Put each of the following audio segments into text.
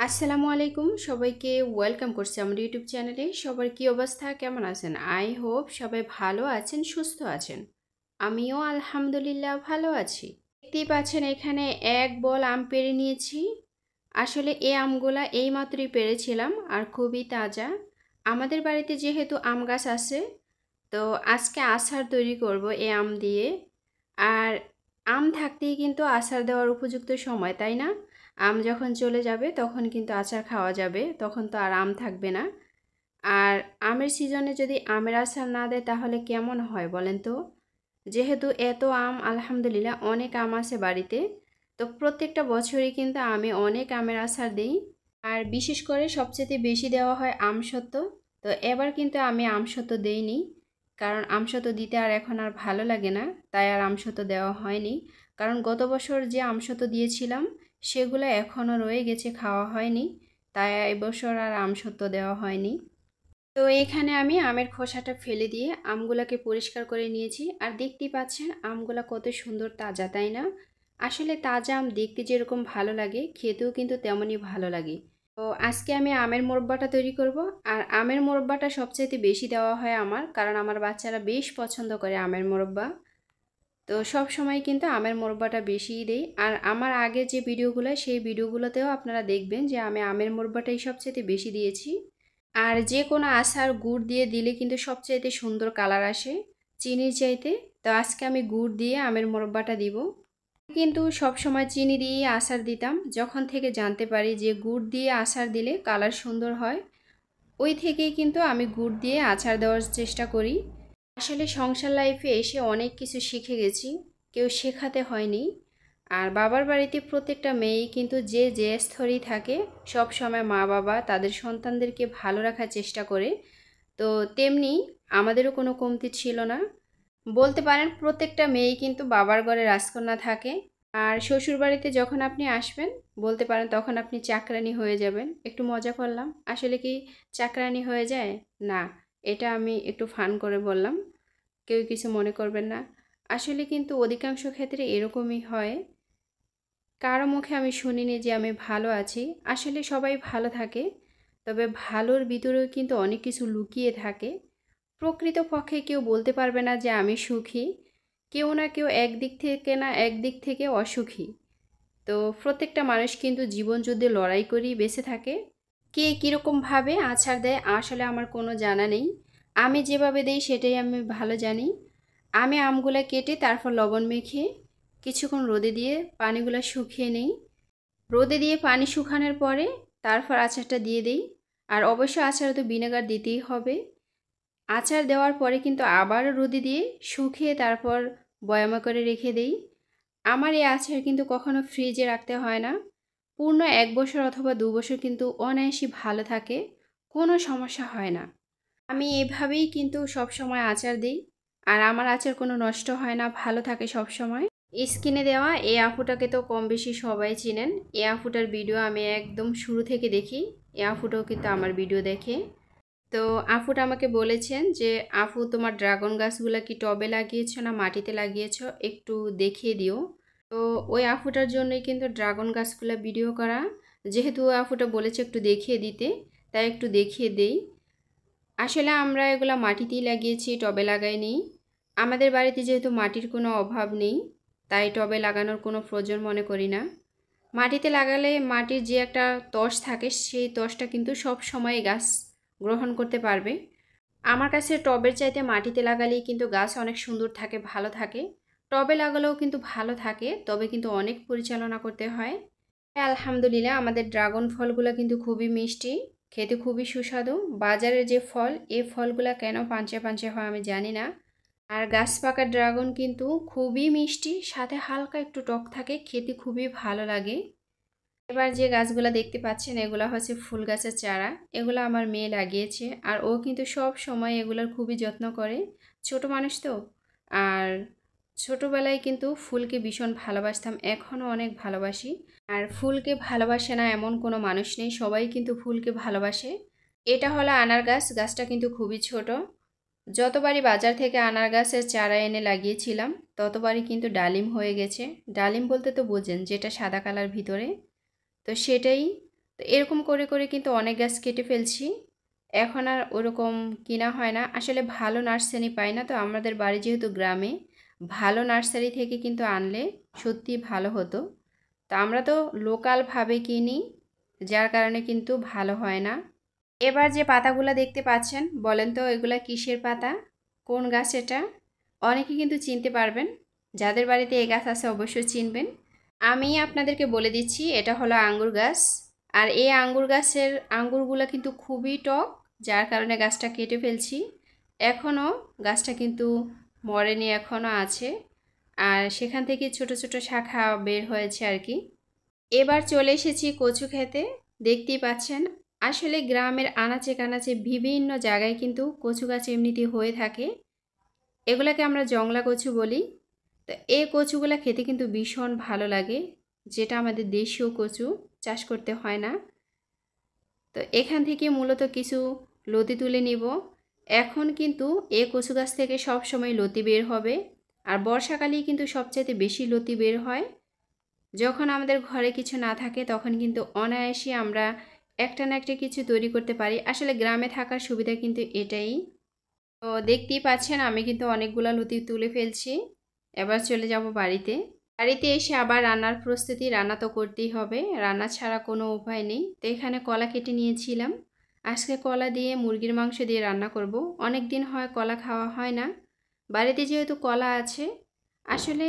আসসালামু আলাইকুম সবাইকে ওয়েলকাম করছি আমার ইউটিউব চ্যানেলে। সবার কি অবস্থা, কেমন আছেন? আই হোপ সবাই ভালো আছেন, সুস্থ আছেন। আমিও আলহামদুলিল্লাহ ভালো আছি। দেখতেই পাচ্ছেন এখানে এক বল আম পেড়ে নিয়েছি। আসলে এই আমগুলা এইমাত্রই পেড়েছিলাম আর খুবই তাজা। আমাদের বাড়িতে যেহেতু আম গাছ আছে, তো আজকে আচার তৈরি করব এই আম দিয়ে। আর আম থাকতেই কিন্তু আচার দেওয়ার উপযুক্ত সময়, তাই না? আম যখন চলে যাবে তখন কিন্তু আচার খাওয়া যাবে, তখন তো আর আম থাকবে না। আর আমের সিজনে যদি আমের আচার না দেয় তাহলে কেমন হয় বলেন তো? যেহেতু এত আম, আলহামদুলিল্লাহ অনেক আম আছে বাড়িতে, তো প্রত্যেকটা বছরই কিন্তু আমি অনেক আমের আচার দিই। আর বিশেষ করে সবচেয়ে বেশি দেওয়া হয় আমসত্ত্ব। তো এবার কিন্তু আমি আমসত্ত্ব দেইনি, কারণ আমসত্ত্ব দিতে আর এখন আর ভালো লাগে না, তাই আর আমসত্ত্ব দেওয়া হয়নি। কারণ গত বছর যে আমসত্ত্ব দিয়েছিলাম সেগুলো এখনও রয়ে গেছে, খাওয়া হয়নি, তাই এবছর আর আমসত্ত্ব দেওয়া হয়নি। তো এখানে আমি আমের খোসাটা ফেলে দিয়ে আমগুলাকে পরিষ্কার করে নিয়েছি। আর দেখতেই পাচ্ছেন আমগুলা কত সুন্দর তাজা, তাই না? আসলে তাজা আম দেখতে যেরকম ভালো লাগে, খেতেও কিন্তু তেমনই ভালো লাগে। তো আজকে আমি আমের মোরব্বাটা তৈরি করব। আর আমের মোরব্বাটা সবচাইতে বেশি দেওয়া হয় আমার, কারণ আমার বাচ্চারা বেশ পছন্দ করে আমের মোরব্বা। তো সব সময় কিন্তু আমের মোরব্বাটা বেশিই দেই। আর আমার আগে যে ভিডিওগুলো, সেই ভিডিওগুলোতেও আপনারা দেখবেন যে আমি আমের মোরব্বাটাই সবচাইতে বেশি দিয়েছি। আর যে কোনো আচার গুড় দিয়ে দিলে কিন্তু সবচাইতে সুন্দর কালার আসে চিনির চাইতে। তো আজকে আমি গুড় দিয়ে আমের মোরব্বাটা দিব। কিন্তু সব সময় চিনি দিয়েই আচার দিতাম, যখন থেকে জানতে পারি যে গুড় দিয়ে আচার দিলে কালার সুন্দর হয়, ওই থেকেই কিন্তু আমি গুড় দিয়ে আচার দেওয়ার চেষ্টা করি। আসলে সংসার লাইফে এসে অনেক কিছু শিখে গেছি, কেউ শেখাতে হয়নি। আর বাবার বাড়িতে প্রত্যেকটা মেয়েই কিন্তু যে যে স্তরেই থাকে, সব সময় মা বাবা তাদের সন্তানদেরকে ভালো রাখার চেষ্টা করে। তো তেমনি আমাদেরও কোনো কমতি ছিল না। বলতে পারেন প্রত্যেকটা মেয়েই কিন্তু বাবার ঘরে রাজকন্যা থাকে। আর শ্বশুর বাড়িতে যখন আপনি আসবেন, বলতে পারেন তখন আপনি চাকরানী হয়ে যাবেন। একটু মজা করলাম, আসলে কি চাকরানী হয়ে যায় না, এটা আমি একটু ফান করে বললাম, কেউ কিছু মনে করবেন না। আসলে কিন্তু অধিকাংশ ক্ষেত্রে এরকমই হয়। কারো মুখে আমি শুনিনি যে আমি ভালো আছি। আসলে সবাই ভালো থাকে, তবে ভালোর ভিতরেও কিন্তু অনেক কিছু লুকিয়ে থাকে। প্রকৃতপক্ষে কেউ বলতে পারবে না যে আমি সুখী। কেউ না কেউ একদিক থেকে না একদিক থেকে অসুখী। তো প্রত্যেকটা মানুষ কিন্তু জীবনযুদ্ধে লড়াই করেই বেঁচে থাকে। কে কীরকমভাবে আছাড় দেয় আসলে আমার কোনো জানা নেই। আমি যেভাবে দেই সেটাই আমি ভালো জানি। আমি আমগুলা কেটে তারপর লবণ মেখে কিছুক্ষণ রোদে দিয়ে পানিগুলো শুকিয়ে নেই। রোদে দিয়ে পানি শুকানোর পরে তারপর আচারটা দিয়ে দেই। আর অবশ্যই আচারে তো ভিনেগার দিতেই হবে। আচার দেওয়ার পরে কিন্তু আবারও রোদে দিয়ে শুকিয়ে তারপর বয়ামে করে রেখে দেই। আমার এই আচার কিন্তু কখনো ফ্রিজে রাখতে হয় না। পূর্ণ ১ বছর অথবা ২ বছর কিন্তু অনায়াসই ভালো থাকে, কোনো সমস্যা হয় না। আমি এভাবেই কিন্তু সব সময় আচার দিই। আর আমার আচার কোনো নষ্ট হয় না, ভালো থাকে সব সময়। স্ক্রিনে দেওয়া এই আপুটাকে তো কম বেশি সবাই চিনেন। এই আপুটার ভিডিও আমি একদম শুরু থেকে দেখি। এই আপুটাও কিন্তু আমার ভিডিও দেখে। তো আপুটা আমাকে বলেছেন যে আপু, তোমার ড্রাগন গাছগুলো কি টবে লাগিয়েছো না মাটিতে লাগিয়েছো, একটু দেখিয়ে দিও। তো ওই আপুটার জন্যই কিন্তু ড্রাগন গাছগুলো ভিডিও করা। যেহেতু ওই আপুটা বলেছে একটু দেখিয়ে দিতে, তাই একটু দেখিয়ে দেই। আসলে আমরা এগুলা মাটিতেই লাগিয়েছি, টবে লাগাইনি। আমাদের বাড়িতে যেহেতু মাটির কোনো অভাব নেই, তাই টবে লাগানোর কোনো প্রয়োজন মনে করি না। মাটিতে লাগালে মাটির যে একটা তস থাকে, সেই তসটা কিন্তু সব সময় গাছ গ্রহণ করতে পারবে। আমার কাছে টবের চাইতে মাটিতে লাগালেই কিন্তু গাছ অনেক সুন্দর থাকে, ভালো থাকে। টবে লাগালেও কিন্তু ভালো থাকে, তবে কিন্তু অনেক পরিচালনা করতে হয়। আলহামদুলিল্লাহ আমাদের ড্রাগন ফলগুলো কিন্তু খুবই মিষ্টি, খেতে খুবই সুস্বাদু। বাজারের যে ফল, এই ফলগুলো কেন পাঞ্চে পাঞ্চে হয় আমি জানি না। আর গাছ পাকা ড্রাগন কিন্তু খুবই মিষ্টি, সাথে হালকা একটু টক থাকে, খেতে খুবই ভালো লাগে। এবার যে গাছগুলো দেখতে পাচ্ছেন এগুলো হচ্ছে ফুল গাছের চারা। এগুলো আমার মেয়ে লাগিয়েছে, আর ও কিন্তু সব সময় এগুলোর খুবই যত্ন করে। ছোট মানুষ তো, আর ছোটবেলায় কিন্তু ফুলকে ভীষণ ভালোবাসতাম, এখনও অনেক ভালোবাসি। আর ফুলকে ভালোবাসে না এমন কোনো মানুষ নেই, সবাই কিন্তু ফুলকে ভালোবাসে। এটা হলো আনার গাছ, গাছটা কিন্তু খুবই ছোট। যতবারই বাজার থেকে আনার গাছের চারা এনে লাগিয়েছিলাম, ততবারই কিন্তু ডালিম হয়ে গেছে। ডালিম বলতে তো বোঝেন, যেটা সাদা কালার ভিতরে, তো সেটাই তো এরকম করে করে কিন্তু অনেক গাছ কেটে ফেলছি। এখন আর ওরকম কিনা হয় না, আসলে ভালো নার্সারি পাই না। তো আমাদের বাড়ি যেহেতু গ্রামে, ভালো নার্সারি থেকে কিন্তু আনলে সত্যি ভালো হতো। তো আমরা তো লোকালভাবে কিনি, যার কারণে কিন্তু ভালো হয় না। এবার যে পাতাগুলো দেখতে পাচ্ছেন, বলেন তো এগুলা কিসের পাতা, কোন গাছ এটা? অনেকে কিন্তু চিনতে পারবেন, যাদের বাড়িতে এই গাছ আছে অবশ্যই চিনবেন। আমি আপনাদেরকে বলে দিচ্ছি, এটা হলো আঙ্গুর গাছ। আর এই আঙ্গুর গাছের আঙ্গুরগুলো কিন্তু খুবই টক, যার কারণে গাছটা কেটে ফেলছি। এখনও গাছটা কিন্তু মরেনি, এখনও আছে। আর সেখান থেকে ছোট ছোট শাখা বের হয়েছে আর কি। এবার চলে এসেছি কচু খেতে। দেখতেই পাচ্ছেন, আসলে গ্রামের আনাচে কানাচে বিভিন্ন জায়গায় কিন্তু কচু গাছ এমনিতেই হয়ে থাকে। এগুলাকে আমরা জংলা কচু বলি। তো এই কচুগুলা খেতে কিন্তু ভীষণ ভালো লাগে, যেটা আমাদের দেশীয় কচু, চাষ করতে হয় না। তো এখান থেকে মূলত কিছু লতি তুলে নিব। এখন কিন্তু এই কচু গাছ থেকে সব সময় লতি বের হবে, আর বর্ষাকালেই কিন্তু সবচাইতে বেশি লতি বের হয়। যখন আমাদের ঘরে কিছু না থাকে তখন কিন্তু অনায়াসে আমরা একটা না একটা কিছু তৈরি করতে পারি। আসলে গ্রামে থাকার সুবিধা কিন্তু এটাই। তো দেখতেই পাচ্ছেন আমি কিন্তু অনেকগুলো লতি তুলে ফেলছি। এবার চলে যাব বাড়িতে। বাড়িতে এসে আবার রান্নার প্রস্তুতি, রান্না তো করতেই হবে, রান্না ছাড়া কোনো উপায় নেই। তো এখানে কলা কেটে নিয়েছিলাম। আজকে কলা দিয়ে মুরগির মাংস দিয়ে রান্না করব। অনেক দিন হয় কলা খাওয়া হয় না। বাড়িতে যেহেতু কলা আছে, আসলে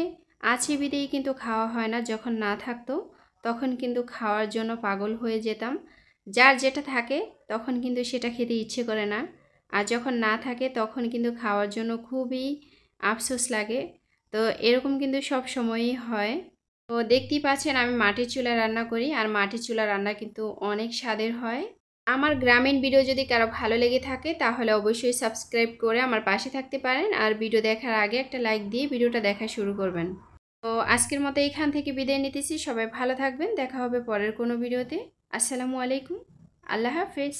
আছে বিধেই কিন্তু খাওয়া হয় না। যখন না থাকতো তখন কিন্তু খাওয়ার জন্য পাগল হয়ে যেতাম। যার যেটা থাকে তখন কিন্তু সেটা খেতে ইচ্ছে করে না, আর যখন না থাকে তখন কিন্তু খাওয়ার জন্য খুবই আফসোস লাগে। তো এরকম কিন্তু সব সময়ই হয়। তো দেখতেই পাচ্ছেন আমি মাটির চুলায় রান্না করি, আর মাটির চুলা রান্না কিন্তু অনেক স্বাদের হয়। আমার গ্রামীণ ভিডিও যদি কারো ভালো লেগে থাকে তাহলে অবশ্যই সাবস্ক্রাইব করে আমার পাশে থাকতে পারেন, আর ভিডিও দেখার আগে একটা লাইক দিয়ে ভিডিওটা দেখা শুরু করবেন। তো আজকের মতো এখান থেকে বিদায় নিতেছি। সবাই ভালো থাকবেন, দেখা হবে পরের কোনো ভিডিওতে। আসসালামু আলাইকুম, আল্লাহ হাফেজ।